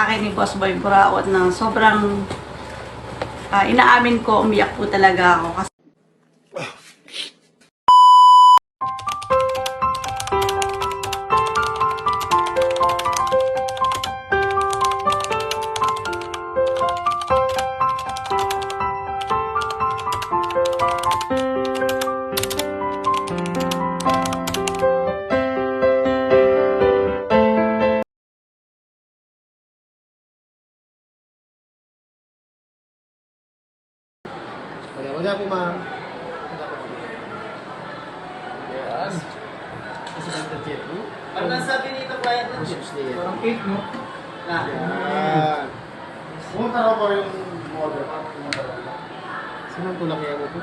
Akin ni Boss Boy Buraot na sobrang inaamin ko, umiyak po talaga ako kasi Wala po, ma'am. Yes. Kasi Dr. Jerry. Ano nasabi nito client mo? Parang cake, no? Na. Yan. Pumunta raw po yung order. Sino ang tulak niya mo po?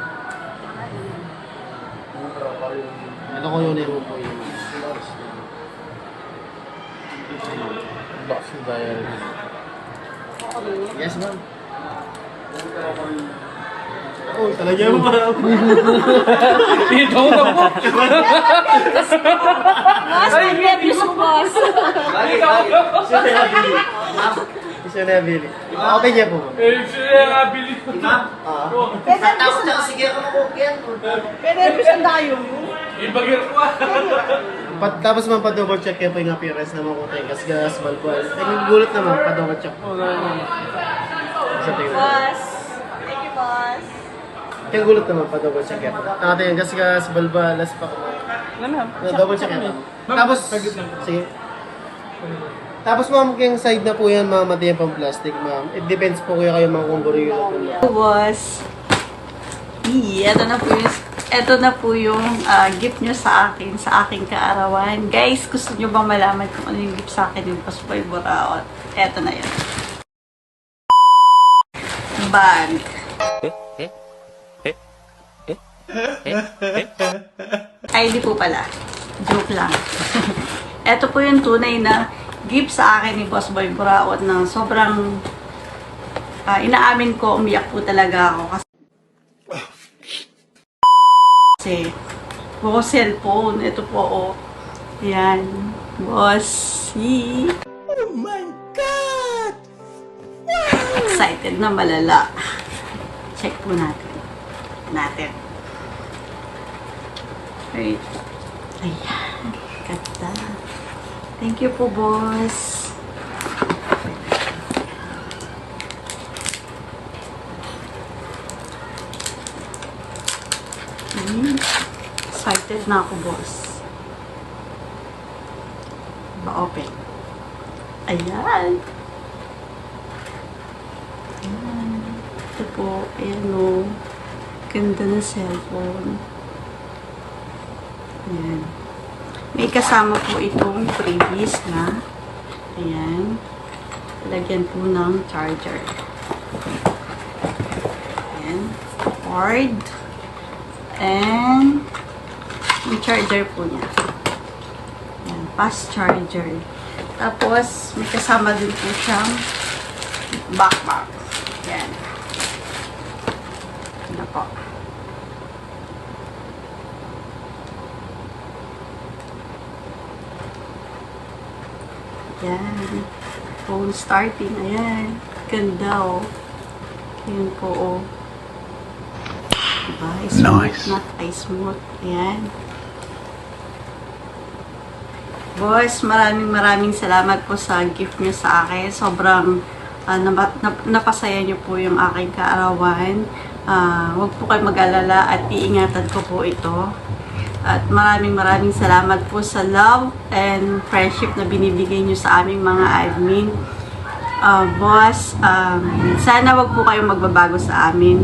Pumunta raw po yung... Ano ko yun mo po yung... Box diary. Yes, ma'am. Oh, talaga mo para ako. Dito na po. Boss, nag-review sa boss. Bakit? Isa na bili. Okay niya po. Siya nga bili. Ma'am? Takot na sige ako makukyan. Pero revision tayo. Ibagir ko Tapos man pa-double check kayo po yung appearance naman kung tayo gas, balbal. Gulat naman, pa-double check po. Sa tingin. Boss. Thank you, boss. Kaya gulat naman, pa-double check kayo. Nakata yung gas, balbal, las pa ko. Double check kayo. Tapos, sige. Tapos ma'am, yung side na po yan, mamatay yung pang-plastic, ma'am. It depends po kayo mga kung gorilla po na. Boss. Ito na po yung gift nyo sa akin, sa aking kaarawan. Guys, gusto nyo bang malaman kung ano yung gift sa akin yung Boss Boy Buraot? Ito na yun. Bag. Ay, di po pala. Joke lang. Ito po yung tunay na gift sa akin ni Boss Boy Buraot na sobrang inaamin ko, umiyak po talaga ako kasi po cellphone. Ito po, oh. Yan. Boss. See? Oh my God! Wow! Excited na malala. Check po natin. Wait. Ayan. Ganda. Thank you po, boss. Excited na ako, boss. Ba-open. Ayan. Ayan. Ito po. Ayan, o. Ganda na cellphone. Ayan. May kasama po itong freebies na. Ayan. Lagyan po ng charger. Ayan. Cord. And yung charger po niya. Ayan, fast charger. Tapos, may kasama din po siyang backpack. Ayan. Ano po. Ayan. Phone starting. Ayan. Ganda, oh. Ayan po, oh. Diba? Nice. Not smooth. Ayan. Boss, maraming salamat po sa gift niyo sa akin. Sobrang napasaya niyo po yung aking kaarawan. Huwag po kayo mag-alala at iingatan ko po ito. At maraming salamat po sa love and friendship na binibigay niyo sa aming mga admin. Boss, sana wag po kayong magbabago sa amin.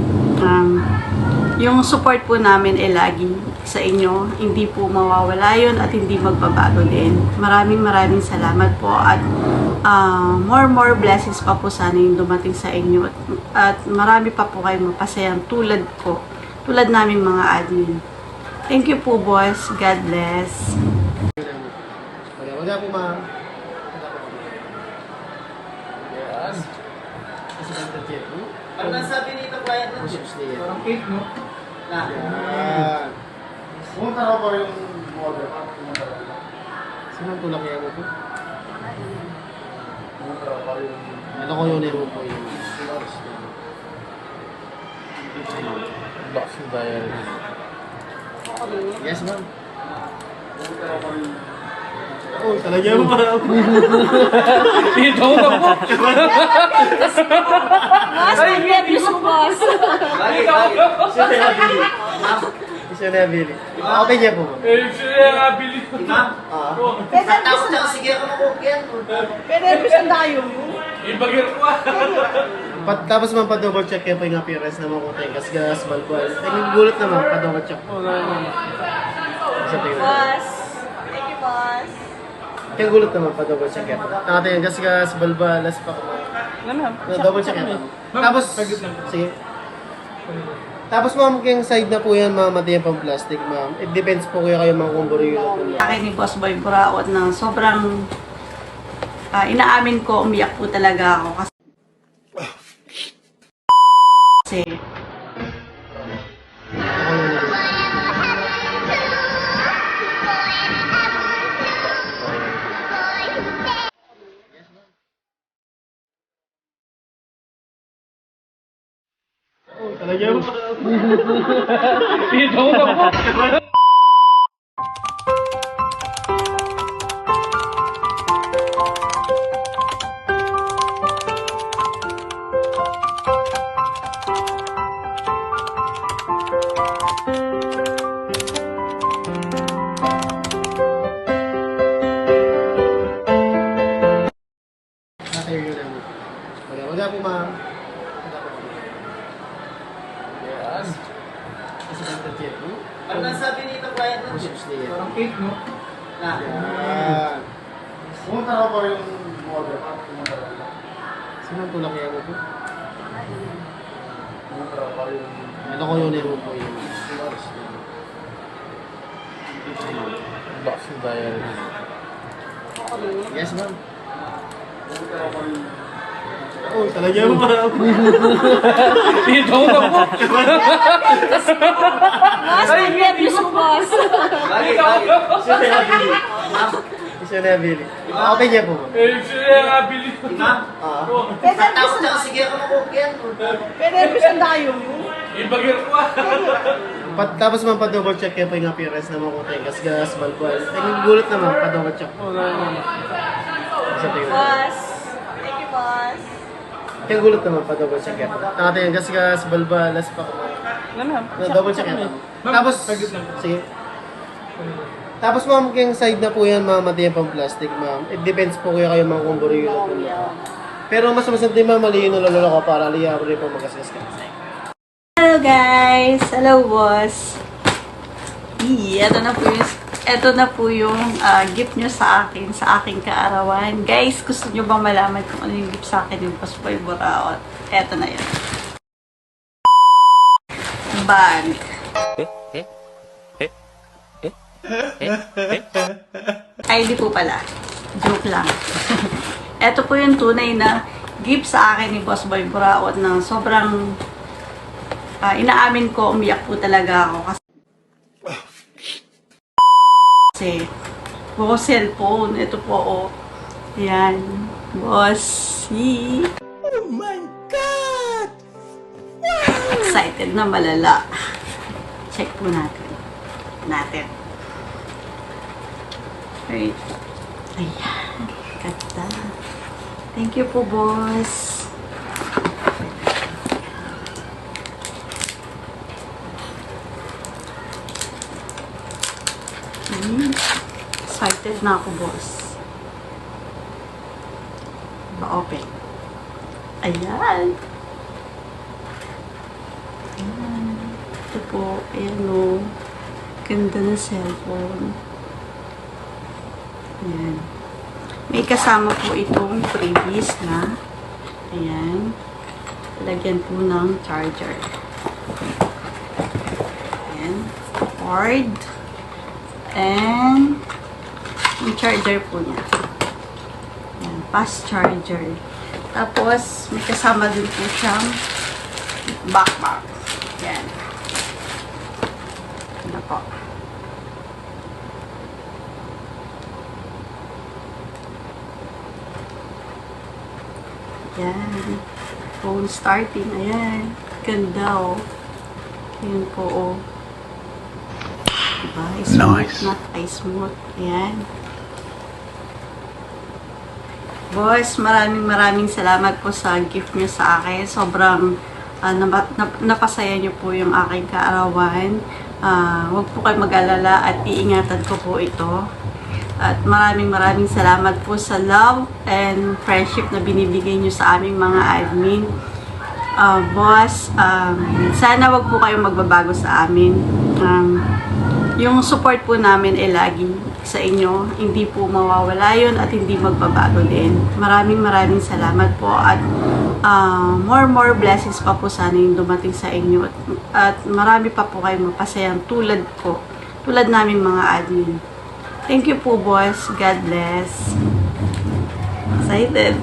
Yung support po namin ay lagi sa inyo. Hindi po mawawala yun at hindi magbabago din. Maraming salamat po at more blessings pa po sana yung dumating sa inyo. At marami pa po kayong mapasayang tulad ko. Tulad naming mga admin. Thank you po, boss. God bless. Wala po, ma'am. Yes. Kasi Dr. Jerry. Ano nasabi nito client mo? Parang cake, no? Na. Yan. Pumunta raw po yung order. Sino ang tulak niya mo po? Pumunta Ito ko yun po yung box diary. Yes, ma'am. Oh, talaga mo pa. Dito na po. Boss, nag-review sa boss. Isa na bili. Okay niya po. Eh, siya nga bili. Ma'am, tapos lang, sige ako makukyan. Pero represent na kayo. Ibagir ko ah. Tapos man pa-double check kayo po yung appearance naman kung gas, balbal. Gulat naman, pa-double check. Isa pa yun. Boss. Thank you, boss. Kaya gulat naman, pa-double check yan. Nakata yung gas, balbal, las pa kumain. Double check yan. Tapos, sige. Tapos ma'am, kayong side na po yan, mamatay yung pang plastic, ma'am. It depends po kayo kung buro yun. Akin ni Boss Boy Buraot na sobrang inaamin ko, umiyak po talaga ako kasi Talaga mo. Dito na po. Natayo yun lang. Wala po ma'am. Yes. Kasi kanta check. Ano nasabi nito, client mo? Push-ups niya. Parang cake, no? Na. Yan. Pumunta na po yung order. Sino ang tulak niya mo po? Ito ko yun po yung box diary. Yes, ma'am. Oh, talaga mo pa. Dito na po. Boss, nag-review sa boss. Isa na bili. Okay niya po. Eh, siya nga bili. Ma'am, tapos lang, sige ako makukyan. Pero represent na kayo. Ibagir ko ah. Tapos man pa-double check kayo po yung appearance naman kung gas, balbal. Gulat naman, pa-double check. Isa pa yun. Boss. Thank you, boss. Kaya gulat naman, pa-double check yan. Nakata yung gas, balbal, las pa kumain. Double check yan. Tapos, sige. Tapos ma'am, kayong side na po yan, mamatay yung pang plastic, ma'am. It depends po kayo kung buro yun po. Pero mas masante ma'am, mali yun nalolo ka para liya rin po magasgas ka. Hello guys! Hello boss! Ito na po yung gift nyo sa akin, sa aking kaarawan. Guys, gusto nyo bang malaman kung ano yung gift sa akin yung Boss Boy Buraot? Ito na yun. Bag. Ay, di po pala. Joke lang. Ito po yung tunay na gift sa akin ni Boss Boy Buraot na sobrang inaamin ko, umiyak po talaga ako kasi buko cellphone. Ito po, oh. Yan. Bossy. Oh my God! Wow! Excited na malala. Check po natin. Wait. Ayan. Ganda. Thank you po, boss. Excited na ako, boss. Open. Ayan. Ito po. Ayan, o. Ganda na cellphone. Ayan. May kasama po itong freebies na. Ayan. Lagyan po ng charger. Ayan. Cord. And yung charger po niya. Ayan, fast charger. Tapos, may kasama din po siyang backpack. Ayan. Ano po. Yan. Phone starting. Ayan. Ganda, oh. Ayan po, oh. Diba? Smooth, not ay smooth. Ayan. Boss, maraming salamat po sa gift niyo sa akin. Sobrang napasaya niyo po yung aking kaarawan. Huwag po kayo mag-alala at iingatan ko po ito. At maraming salamat po sa love and friendship na binibigay niyo sa aming mga admin. Boss, sana wag po kayong magbabago sa amin. Yung support po namin ay lagi sa inyo. Hindi po mawawala yun at hindi magbabago din. Maraming salamat po at more blessings pa po sana yung dumating sa inyo. At marami pa po kayong mapasayang tulad ko. Tulad namin mga admin. Thank you po, boss. God bless. Excited.